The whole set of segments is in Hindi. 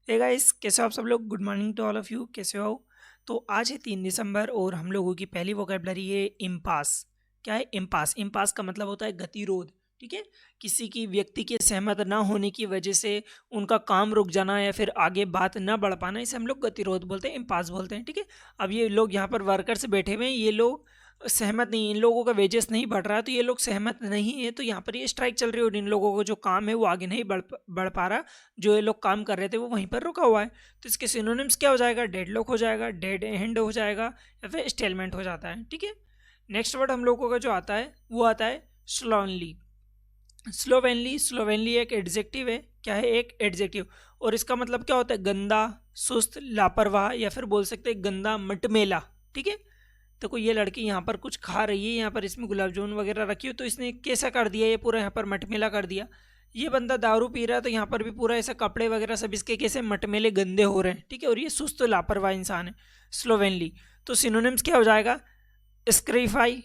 हे गाइस, कैसे हो आप सब लोग। Good morning to all of you. कैसे हो। तो आज है 3 दिसंबर और हम लोगों की पहली वोकैबुलरी है इम्पास। क्या है इम्पास? इम्पास का मतलब होता है गतिरोध। ठीक है। किसी की व्यक्ति के सहमत ना होने की वजह से उनका काम रुक जाना या फिर आगे बात ना बढ़ पाना, इसे हम लोग गतिरोध बोलते हैं, इम्पास बोलते हैं। ठीक है। अब ये लोग यहाँ पर वर्कर्स बैठे हुए हैं, ये लोग सहमत नहीं, इन लोगों का वेजेस नहीं बढ़ रहा, तो ये लोग सहमत नहीं है, तो यहाँ पर ये स्ट्राइक चल रही है और इन लोगों को जो काम है वो आगे नहीं बढ़ पा रहा। जो ये लोग काम कर रहे थे वो वहीं पर रुका हुआ है। तो इसके सिनोनिम्स क्या हो जाएगा? डेडलॉक हो जाएगा, डेड एंड हो जाएगा, या फिर स्टेलमेंट हो जाता है। ठीक है। नेक्स्ट वर्ड हम लोगों का जो आता है वो आता है स्लोनली। स्लोवेनली एक एडजेक्टिव है। क्या है? एक एडजेक्टिव। और इसका मतलब क्या होता है? गंदा, सुस्त, लापरवाह, या फिर बोल सकते हैं गंदा, मटमेला। ठीक है। देखो ये लड़की यहाँ पर कुछ खा रही है, यहाँ पर इसमें गुलाब जामुन वगैरह रखी हो, तो इसने कैसा कर दिया, ये पूरा यहाँ पर मटमेला कर दिया। ये बंदा दारू पी रहा है, तो यहाँ पर भी पूरा ऐसा कपड़े वगैरह सब इसके कैसे मटमेले गंदे हो रहे हैं। ठीक है। और ये सुस्त लापरवाह इंसान है स्लोवेनली। तो सिनोनिम्स क्या हो जाएगा? स्क्रीफाई,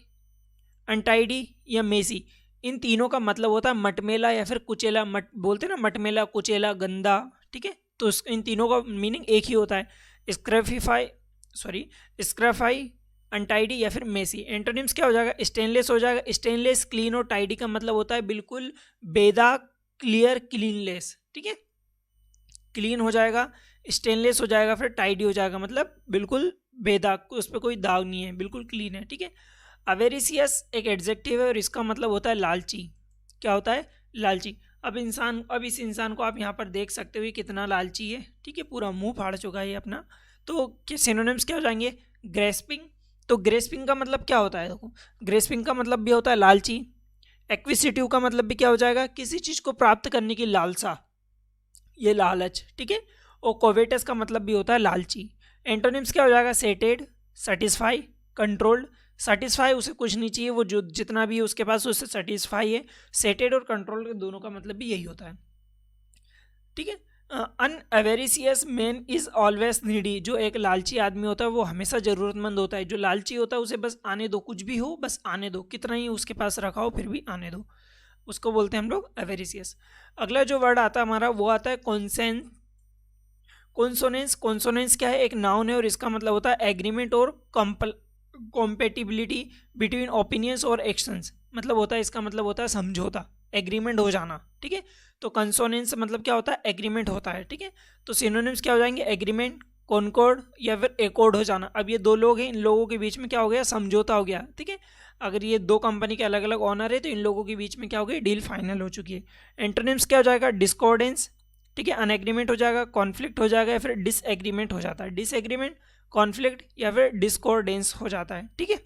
अनटाइडी या मेसी। इन तीनों का मतलब होता है मटमेला या फिर कुचेला। मट बोलते हैं ना, मटमेला, कुचेला, गंदा। ठीक है। तो इन तीनों का मीनिंग एक ही होता है, स्क्रैफिफाई, सॉरी, स्क्रैफाई, अनटाइडी या फिर मेसी। एंटोनिम्स क्या हो जाएगा? स्टेनलेस हो जाएगा। स्टेनलेस, क्लीन और टाइडी का मतलब होता है बिल्कुल बेदाग, क्लियर, क्लीनलेस। ठीक है। क्लीन हो जाएगा, स्टेनलेस हो जाएगा, फिर टाइडी हो जाएगा, मतलब बिल्कुल बेदाग, उस पर कोई दाग नहीं है, बिल्कुल क्लीन है। ठीक है। अवेरिसियस एक एडजेक्टिव है और इसका मतलब होता है लालची। क्या होता है? लालची। अब इस इंसान को आप यहाँ पर देख सकते हो ये कितना लालची है। ठीक है। पूरा मुंह फाड़ चुका है ये अपना। तो सिनोनिम्स क्या हो जाएंगे? ग्रेस्पिंग। तो ग्रेस्पिंग का मतलब क्या होता है? देखो, ग्रेस्पिंग का मतलब भी होता है लालची। एक्विसिटिव का मतलब भी क्या हो जाएगा? किसी चीज़ को प्राप्त करने की लालसा, ये लालच। ठीक है। और कोवेटस का मतलब भी होता है लालची। एंटोनिम्स क्या हो जाएगा? Settled, satisfy, controlled. सेटिस्फाई उसे कुछ नहीं चाहिए, वो जो जितना भी है उसके पास उससे सेटिस्फाई है। सेटेड और कंट्रोल्ड दोनों का मतलब भी यही होता है। ठीक है। अनअवेरिसियस मैन इज ऑलवेज नीडी। जो एक लालची आदमी होता है वो हमेशा ज़रूरतमंद होता है। जो लालची होता है उसे बस आने दो, कुछ भी हो बस आने दो, कितना ही उसके पास रखा हो फिर भी आने दो, उसको बोलते हैं हम लोग अवेरिसियस। अगला जो वर्ड आता है हमारा वो आता है कॉन्सेंट। कॉन्सोनेंस। कॉन्सोनेंस क्या है? एक नाउन है और इसका मतलब होता है एग्रीमेंट और कॉम्पेटिबिलिटी बिटवीन ओपिनियंस और एक्शंस। मतलब होता है, इसका मतलब होता है समझौता, एग्रीमेंट हो जाना। ठीक है। तो कंसोनेंस मतलब क्या होता है? एग्रीमेंट होता है। ठीक है। तो सिनोनिम्स क्या हो जाएंगे? एग्रीमेंट, कॉन्कॉर्ड या फिर एकॉर्ड हो जाना। अब ये दो लोग हैं, इन लोगों के बीच में क्या हो गया? समझौता हो गया। ठीक है। अगर ये दो कंपनी के अलग अलग ओनर है तो इन लोगों के बीच में क्या हो गई? डील फाइनल हो चुकी है। एंटोनिम्स क्या हो जाएगा? डिस्कॉर्डेंस। ठीक है। अनएग्रीमेंट हो जाएगा, कॉन्फ्लिक्ट हो जाएगा, या फिर डिसएग्रीमेंट हो जाता है। डिसएग्रीमेंट, कॉन्फ्लिक्ट या फिर डिस्कॉर्डेंस हो जाता है। ठीक है।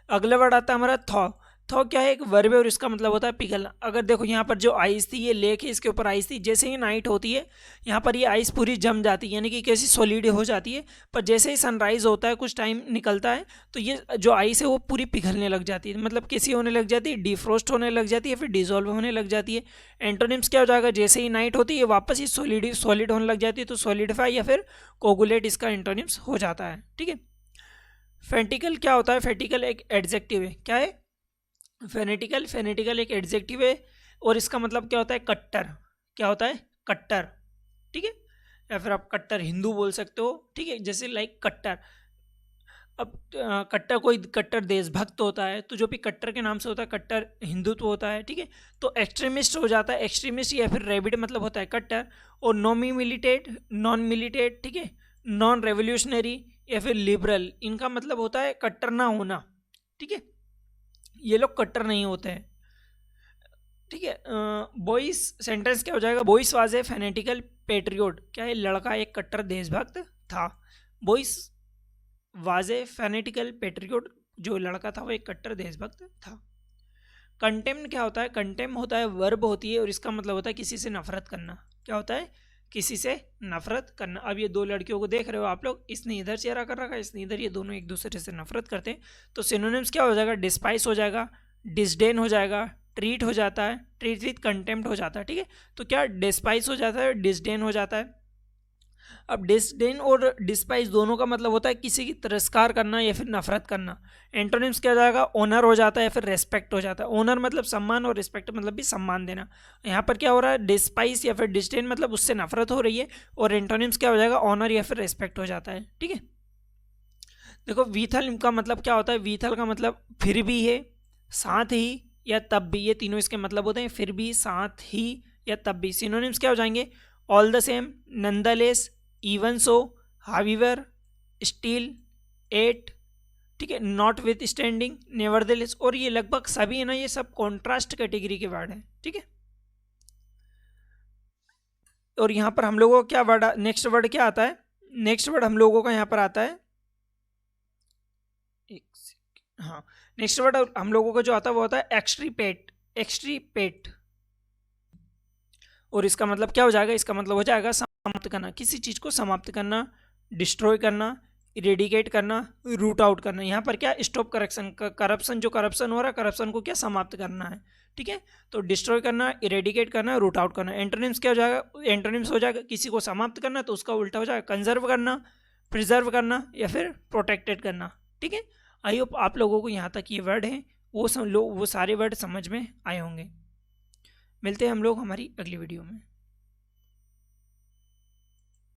अगला वर्ड आता है हमारा थॉ। थॉ क्या है? एक वर्ब है और इसका मतलब होता है पिघलना। अगर देखो यहाँ पर जो आइस थी, ये लेक है, इसके ऊपर आइस थी, जैसे ही नाइट होती है यहाँ पर ये आइस पूरी जम जाती है, यानी कि कैसी सॉलिड हो जाती है। पर जैसे ही सनराइज होता है, कुछ टाइम निकलता है, तो ये जो आइस है वो पूरी पिघलने लग जाती है, मतलब कैसी होने लग जाती है? डिफ्रोस्ट होने लग जाती है, फिर डिजोल्व होने लग जाती है। एंटोनिम्स क्या हो जाएगा? जैसे ही नाइट होती है वापस ही सॉलिड होने लग जाती है, तो सॉलिडिफाई या फिर कोगुलेट इसका एंटोनिम्स हो जाता है। ठीक है। फेंटिकल क्या होता है? फेंटिकल एक एडजेक्टिव है। क्या है? फेनेटिकल। फेनेटिकल एक एडजेक्टिव है और इसका मतलब क्या होता है? कट्टर। क्या होता है? कट्टर। ठीक है। या फिर आप कट्टर हिंदू बोल सकते हो। ठीक है। जैसे लाइक कट्टर। अब कट्टर कोई कट्टर देशभक्त होता है, तो जो भी कट्टर के नाम से होता है कट्टर हिंदुत्व होता है। ठीक है। तो एक्सट्रीमिस्ट हो जाता है। एक्सट्रीमिस्ट या फिर रेबिड मतलब होता है कट्टर। और नॉमी मिलिटेट, नॉन मिलिटेट, ठीक है, नॉन रेवोल्यूशनरी या फिर लिबरल, इनका मतलब होता है कट्टर ना होना। ठीक है। ये लोग कट्टर नहीं होते हैं। ठीक है। बॉइस सेंटेंस क्या हो जाएगा? Boys was a fanatical Patriot. क्या है? लड़का एक कट्टर देशभक्त था। Boys was a fanatical Patriot, जो लड़का था वो एक कट्टर देशभक्त था। कंटेम्न क्या होता है? कंटेम होता है वर्ब होती है और इसका मतलब होता है किसी से नफरत करना। क्या होता है? किसी से नफरत करना। अब ये दो लड़कियों को देख रहे हो आप लोग, इसने इधर चेहरा कर रखा है, इसने इधर, ये दोनों एक दूसरे से नफरत करते हैं। तो सिनोनिम्स क्या हो जाएगा? डिस्पाइस हो जाएगा, डिसडेन हो जाएगा, ट्रीट हो जाता है, ट्रीट विथ कंटेम्प्ट हो जाता है। ठीक है। तो क्या डिस्पाइस हो जाता है, डिसडेन हो जाता है। अब डिसडेन और डिस्पाइज दोनों का मतलब होता है किसी की तिरस्कार करना या फिर नफरत करना। एंटोनिम्स क्या हो जाएगा, ऑनर हो जाता है या फिर रेस्पेक्ट हो जाता है। ऑनर मतलब सम्मान और रिस्पेक्ट मतलब भी सम्मान देना। यहाँ पर क्या हो रहा है, डिस्पाइज या फिर डिसडेन मतलब उससे नफरत हो रही है, और एंटोनिम्स क्या हो जाएगा, ऑनर या फिर रेस्पेक्ट हो जाता है। ठीक है, देखो वीथल का मतलब क्या होता है, वीथल का मतलब फिर भी है, साथ ही या तब भी, ये तीनों इसके मतलब होते हैं, फिर भी, साथ ही या तब भी। सिनोनिम्स क्या हो जाएंगे, all the same, nonetheless, even so, however, still, yet, ठीक है, नॉट विथ स्टैंडिंग, नेवरदलेस, और ये लगभग सभी है ना, ये सब कॉन्ट्रास्ट कैटेगरी के वर्ड हैं। ठीक है, और यहाँ पर हम लोगों को क्या वर्ड, नेक्स्ट वर्ड क्या आता है, नेक्स्ट वर्ड हम लोगों का यहाँ पर आता है, हाँ, नेक्स्ट वर्ड हम लोगों का जो आता है वो होता है एक्सट्रीपेट, एक्सट्रीपेट, और इसका मतलब क्या हो जाएगा, इसका मतलब हो जाएगा समाप्त करना, किसी चीज को समाप्त करना, डिस्ट्रॉय करना, इरेडिकेट करना, रूट आउट करना। यहाँ पर क्या, स्टॉप करेक्शन, करप्शन, जो करप्शन हो रहा है करप्शन को क्या समाप्त करना है। ठीक है, तो डिस्ट्रॉय करना, इरेडिकेट करना, रूट आउट करना। एंटोनिम्स क्या हो जाएगा, एंटोनिम्स हो जाएगा किसी को समाप्त करना, तो उसका उल्टा हो जाएगा कंजर्व करना, प्रिजर्व करना या फिर प्रोटेक्टेड करना। ठीक है, आई होप आप लोगों को यहाँ तक ये वर्ड हैं वो सारे वर्ड समझ में आए होंगे। मिलते हैं हम लोग हमारी अगली वीडियो में।